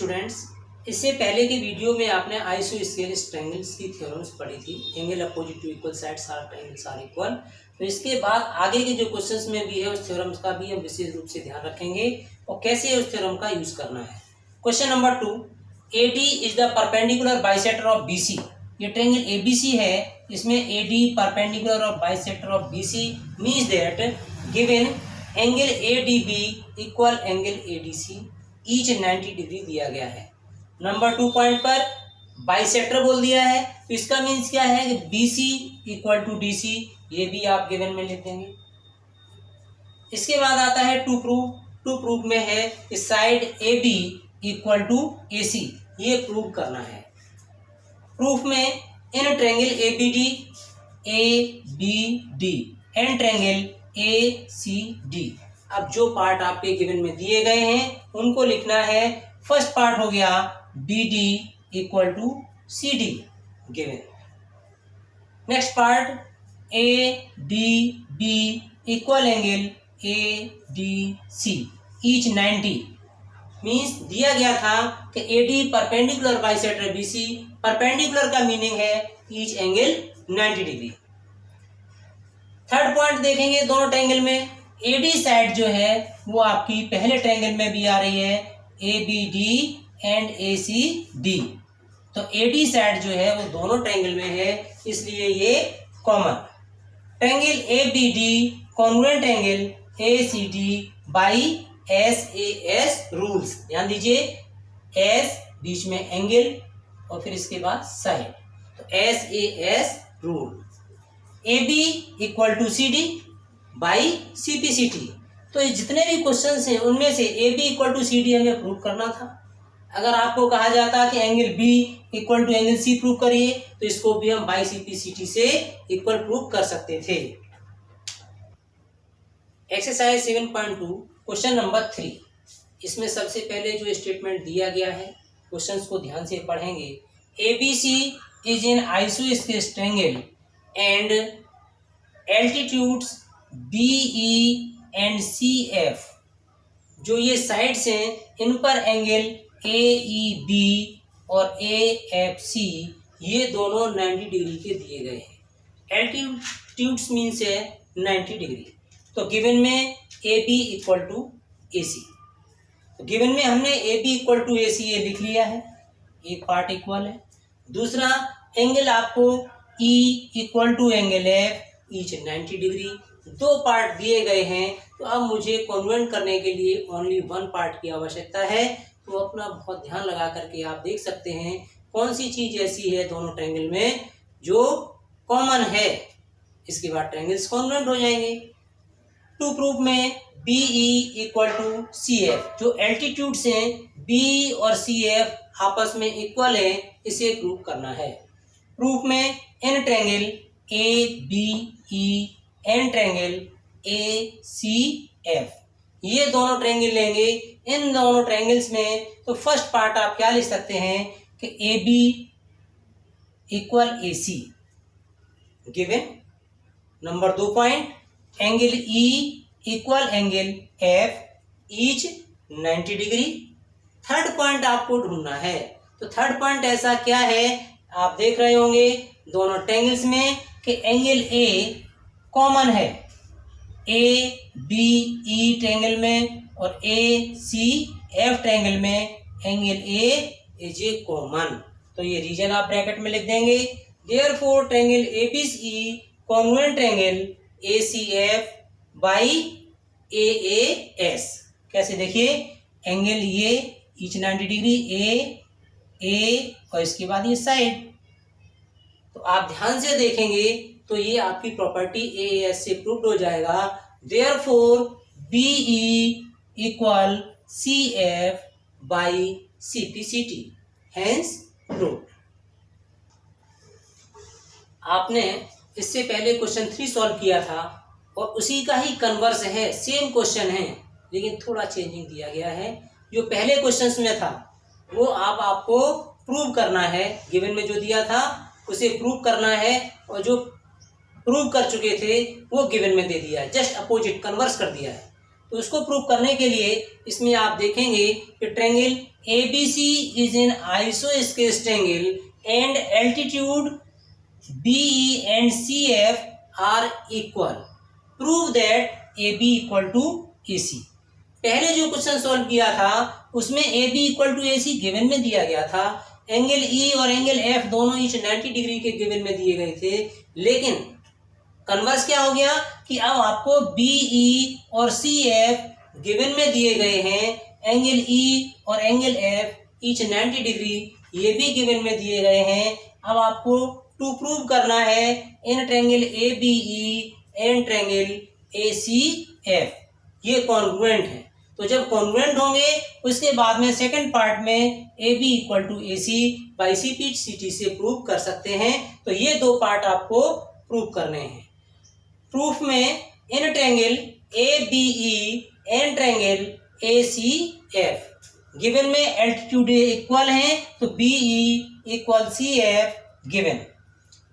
Students, इससे पहले के वीडियो में आपने आइसोस्केलेस ट्रायंगल्स की थ्योरम्स पढ़ी थी। Angle opposite to equal sides are triangles are equal. तो इसके बाद आगे के जो क्वेश्चंस में भी है उस थ्योरम्स का भी हम विशेष रूप से ध्यान रखेंगे और कैसे उस थ्योरम का यूज करना है। Question number 2, AD is the perpendicular bisector of BC। ये ट्रायंगल ABC है, इसमें AD perpendicular of bisector of BC means that given angle ADB equal angle ADC each 90 degree दिया गया है। नंबर 2 पॉइंट पर बाइसेक्टर बोल दिया है, तो इसका मीन्स क्या है कि BC इक्वल टू DC, ये भी आप गिवन में लिख देंगे। इसके बाद आता है टू प्रूफ में है कि side AB equal to AC, ये प्रूव करना है। प्रूफ में in triangle ABD and triangle ACD, अब जो पार्ट आपके गिवन में दिए गए हैं उनको लिखना है। फर्स्ट पार्ट हो गया BD equal to CD given. Next part ADB equal angle ADC each 90 means दिया गया था कि AD perpendicular bisector BC, perpendicular का मीनिंग है each angle 90 degree. Third point देखेंगे दोनों ट्रायंगल में, AD साइड जो है वो आपकी पहले ट्रायंगल में भी आ रही है ABD एंड ACD, तो AD साइड जो है वो दोनों ट्रायंगल में है, इसलिए ये common. Triangle ABD congruent angle ACD by SAS rules, ध्यान दीजिए S बीच में एंगल और फिर इसके बाद साइड, तो SAS rule. AB equal to CD by CPCT, तो ये जितने भी क्वेश्चंस हैं उनमें से AB इक्वल टू CD हमें प्रूव करना था। अगर आपको कहा जाता कि angle B equal to angle C prove करिए, तो इसको भी हम बाई CPCT से इक्वल प्रूव कर सकते थे। एक्सरसाइज 7.2 क्वेश्चन नंबर 3, इसमें सबसे पहले जो स्टेटमेंट दिया गया है क्वेश्चंस को ध्यान से पढ़ेंगे। ABC is in isosceles triangle and altitudes BE and CF, जो ये साइड्स हैं इन पर एंगल AEB और AFC ये दोनों 90 डिग्री के दिए गए हैं। एल्टीट्यूड्स मीन्स है 90 डिग्री, तो गिवन में AB इक्वल टू AC, तो गिवन में हमने AB इक्वल टू AC ये लिख लिया है, एक पार्ट इक्वल है। दूसरा एंगल आपको E equal to angle F each 90 degree, दो पार्ट दिए गए हैं, तो अब मुझे कॉन्वेंट करने के लिए ओनली वन पार्ट की आवश्यकता है। तो अपना बहुत ध्यान लगा करके आप देख सकते हैं कौन सी चीज ऐसी है दोनों ट्रायंगल में जो कॉमन है, इसके बाद ट्रायंगल्स कॉन्वेंट हो जाएंगे। टू प्रूफ में BE इक्वल टू CF, जो एल्टीट्यूड्स हैं BE और CF आपस में इक्वल है, इसे प्रूव करना है। प्रूफ में in triangle ABE and triangle ACF, ये दोनों ट्रायंगल लेंगे। इन दोनों ट्रायंगल्स में तो फर्स्ट पार्ट आप क्या लिख सकते हैं कि AB equal AC given. Number 2 point angle E equal angle F each 90 degree. Third point आपको ढूंढना है, तो थर्ड पॉइंट ऐसा क्या है आप देख रहे होंगे दोनों ट्रायंगल्स में कि एंगल A कॉमन है ABE ट्रायंगल में और ACF ट्रायंगल में angle A is a common, तो ये रीजन आप ब्रैकेट में लिख देंगे। Therefore triangle ABC congruent triangle ACF by AAS, कैसे देखिए एंगल ये ईच 90 डिग्री A और इसके बाद ये साइड, तो आप ध्यान से देखेंगे तो ये आपकी प्रॉपर्टी AAS से प्रूव्ड हो जाएगा। Therefore BE equal CF by CPCT, hence proved. आपने इससे पहले क्वेश्चन 3 सॉल्व किया था और उसी का ही कन्वर्स है, सेम क्वेश्चन है लेकिन थोड़ा चेंजिंग दिया गया है। जो पहले क्वेश्चंस में था वो आपको प्रूव करना है, गिवन में जो दिया था उसे प्रूव करना है, और जो प्रूव कर चुके थे वो गिवन में दे दिया है, जस्ट अपोजिट कन्वर्स कर दिया है। तो उसको प्रूव करने के लिए इसमें आप देखेंगे कि triangle ABC is an isosceles triangle and altitude BE and CF are equal. Prove that AB equal to AC. पहले जो क्वेश्चन सॉल्व किया था उसमें AB equal to AC given में दिया गया था, एंगल E और एंगल F दोनों ईच 90 डिग्री के गिवन में दिए गए थे, लेकिन कन्वर्स क्या हो गया कि अब आपको BE और CF गिवन में दिए गए हैं, एंगल E और एंगल F ईच 90 डिग्री ये भी गिवन में दिए गए हैं। अब आपको टू प्रूव करना है in triangle ABE and triangle ACF ये कॉन्ग्रुएंट है। तो जब कॉन्ग्रुएंट होंगे उसके बाद में सेकंड पार्ट में AB equal to AC by CPCT से प्रूव कर सकते हैं। तो ये दो पार्ट आपको प्रूव करने हैं। प्रूफ में in triangle ABE and triangle ACF given में एल्टीट्यूड इक्वल हैं तो BE equal CF given,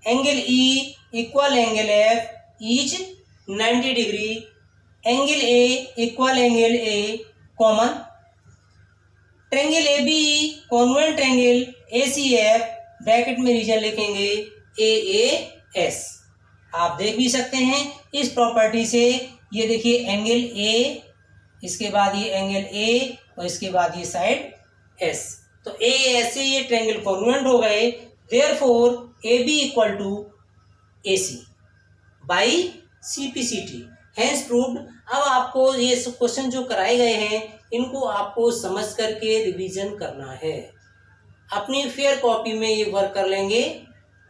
angle E equal angle F each 90 degree, angle A equal angle A common, triangle ABE convent triangle ACF bracket में reason लिखेंगे AAS। आप देख भी सकते हैं इस प्रॉपर्टी से, ये देखिए एंगल A, इसके बाद ये एंगल A और इसके बाद ये साइड S, तो AAS से ये ट्रायंगल कॉन्वेंट हो गए। Therefore AB equal to AC by CPCT hence proved. अब आपको ये क्वेश्चन जो कराए गए हैं इनको आपको समझ करके रिवीजन करना है, अपनी फेयर कॉपी में ये वर्क कर लेंगे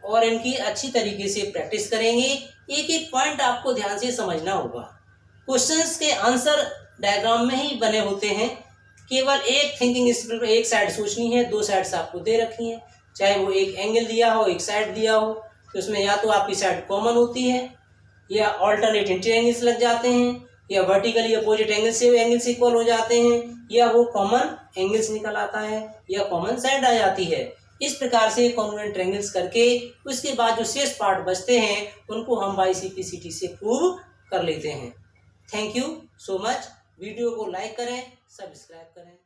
और इनकी अच्छी तरीके से प्रैक्टिस करेंगे। एक एक पॉइंट आपको ध्यान से समझना होगा। क्वेश्चंस के आंसर डायग्राम में ही बने होते हैं, केवल एक थिंकिंग इस पर एक साइड सोचनी है, दो साइड्स आपको दे रखी हैं, चाहे वो एक एंगल दिया हो एक साइड दिया हो तो उसमें या तो आपकी साइड कॉमन होती है या ऑल्टरनेट इंटरएंगल्स लग जाते हैं या वर्टिकली अपोजिट एंगल से इक्वल हो जाते हैं या वो कॉमन एंगल्स निकल आता है या कॉमन साइड आ जाती है। इस प्रकार से कॉन्वेंट ट्रायंगल्स करके उसके बाद जो शेष पार्ट बचते हैं उनको हम बाई CPCT से प्रूव कर लेते हैं। Thank you so much. Video को लाइक करें, सब्सक्राइब करें।